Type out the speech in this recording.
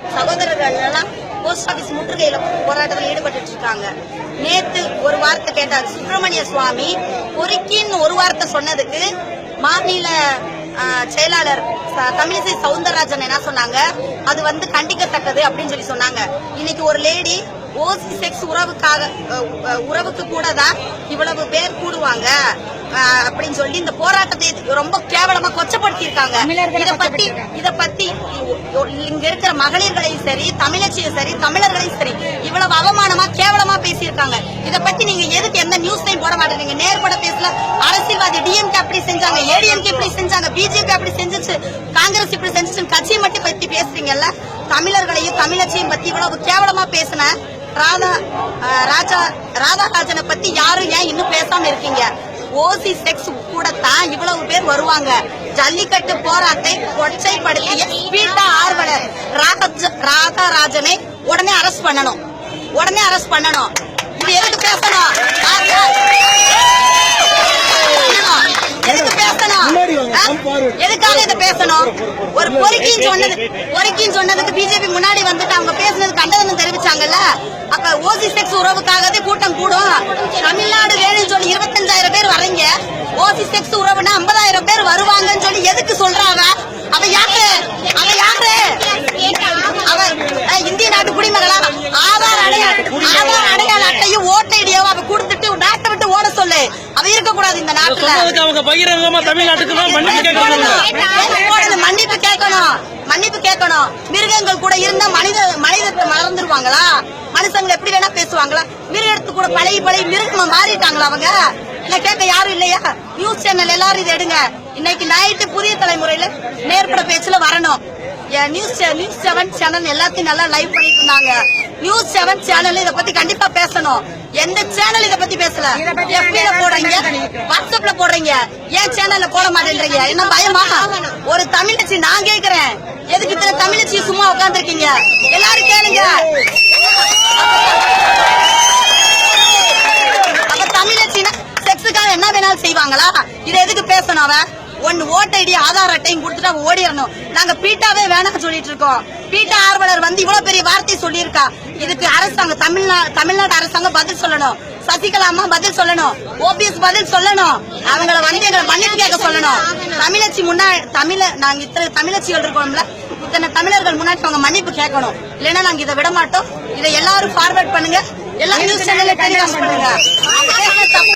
சகோதரர்கள் எல்லாம் post office முற்றுகையில போராட்டத்தில் ஈடுபட்டு இருக்காங்க. நேத்து ஒரு வார்த்தை கேட்டார் சுப்பிரமணிய சுவாமி பொறுக்கின்னு ஒரு வார்த்தை சொன்னதுக்கு மாநில செயலாளர் தமிழிசை சவுந்தரராஜன் என்ன சொன்னாங்க, அது கண்டிக்கத்தக்கது அப்படின்னு சொல்லி சொன்னாங்க. இன்னைக்கு ஒரு லேடி ஓசி செக்ஸ் உறவுக்கு கூட தான் இவ்வளவு பேர் கூடுவாங்க அப்படின்னு சொல்லி இந்த போராட்டத்தை ரொம்ப கேவலமா கொச்சப்படுத்தி இருக்காங்க. இத பத்தி இங்க இருக்கிற மகளிர்களையும் சரி, தமிழச்சியும் சரி, தமிழர்களையும் சரி இவ்வளவு அவமானமா கேவலமா பேசியிருக்காங்க. இத பத்தி நீங்க எதுக்கு எந்த நியூஸ்லையும் போட மாட்டேங்க? நேர்பட பேசல. அரசியல்வாதி டிஎம்கே அப்படி செஞ்சாங்க, ஏடிஎம்கே இப்படி செஞ்சாங்க, பிஜேபி அப்படி செஞ்சிச்சு, காங்கிரஸ் இப்படி செஞ்சிச்சு, கட்சியை மட்டும் பத்தி பேசுறீங்கல்ல. தமிழர்களையும் தமிழச்சியும் பத்தி இவ்வளவு கேவலமா பேசின ராதாராஜனை பத்தி யாரும் ஏன் இன்னும் பேசாம இருக்கீங்க? ஓசி செக்ஸ் கூட தான் இவ்வளவு பேர் வருவாங்க. ஜல்லிக்கட்டு போராட்டத்தை கொச்சைப்படுத்திய பீட்டா ஆர்வலர் ராதாராஜனை உடனே அரெஸ்ட் பண்ணணும். இது எதுக்கு பேசணும்? எதுக்காக இதை பேசணும்? ஒரு பொறுக்கின்னு சொன்னதுக்கு பிஜேபி முன்னாடி வந்துட்டு அவங்க பேசுனது கண்டனம் தெரிவிச்சாங்கல்ல. அப்ப ஓசி செக்ஸ் உறவுக்காகவே கூட்டம் கூடும். தமிழ்நாடு வேணும்னு சொல்லி 25,000 பேர் வர்றீங்க. ஓசி செக்ஸ் உறவுனா 50,000 பேர் வருவாங்கன்னு சொல்லி எதுக்கு சொல்றாங்க? அவ யாரு? இந்திய நாட்டு குடிமகளா? ஆதார் அடையாள அட்டையும் ஓட்டு ஐடியாவும் அவ கொடுத்துட்டு நாட்டை விட்டு ஓட சொல்லு. அவ இருக்க கூடாது இந்த நாட்டுல. மன்னிப்பு கேட்கணும். மிருகங்கள் கூட இருந்தா மனிதத்தை மறந்துருவாங்களா? மனுஷங்க எப்படி வேணா பேசுவாங்களா? மிருகத்து கூட பழகி மிருகமா மாறிட்டாங்களா அவங்க? இல்ல கேட்க யாரும் இல்லையா? நியூஸ் சேனல் எல்லாரும் இதை எடுங்க. இன்னைக்கு நைட்டு புதிய தலைமுறையில நேர்பட பேச்சுல வரணும். நியூஸ் 7 சேனல் எல்லாத்தையும் நல்லா லைவ் பண்ணிட்டு இருந்தாங்க. நியூஸ் 7 சேனல் இத பத்தி கண்டிப்பா பேசணும். எந்த சேனல் இத பத்தி பேசல? எஃபில போடுறீங்க, வாட்ஸ்அப்ல போடுறீங்க, ஏன் சேனல்ல போட மாட்டேன்றீங்க? என்ன பயமா? ஒரு தமிழச்சி நான் கேக்குறேன், எதுக்கு இத்தனை தமிழச்சி சும்மா உட்கார்ந்து இருக்கீங்க? எல்லாரும் கேளுங்க. அப்ப தமிழச்சினா செக்ஸுக்காக என்ன வேணாலும் செய்வாங்களா? இதை எதுக்கு பேசணும்? அவன் ஒன்னு ஓட்டு ஐடி ஆதார் அட்டையும் கொடுத்துட்டு அவ ஓடிடணும். நாங்க பீட்டாவே வேணாம் சொல்லிட்டு இருக்கோம். பீட்டா ஆர்வலர் இவ்வளவு பெரிய வார்த்தை சொல்லியிருக்கா. இதுக்கு அரசாங்கம் தமிழ்நாடு அரசாங்கம் பதில் சொல்லணும். சசிகலா அம்மா பதில் சொல்லணும். ஓபிஎஸ் பதில் சொல்லணும். அவங்களை எங்களை மன்னிப்பு கேட்க சொல்லணும். தமிழச்சி முன்னாடி நாங்க இத்தனை தமிழச்சிகள் இருக்கோம்ல, இத்தனை தமிழர்கள் முன்னாடி அவங்க மன்னிப்பு கேட்கணும். இல்லைன்னா நாங்க இதை விட மாட்டோம். இதை எல்லாரும் ஃபார்வர்ட் பண்ணுங்க. எல்லா நியூஸ் சேனல்ல டெலிகாஸ்ட் பண்ணுங்க.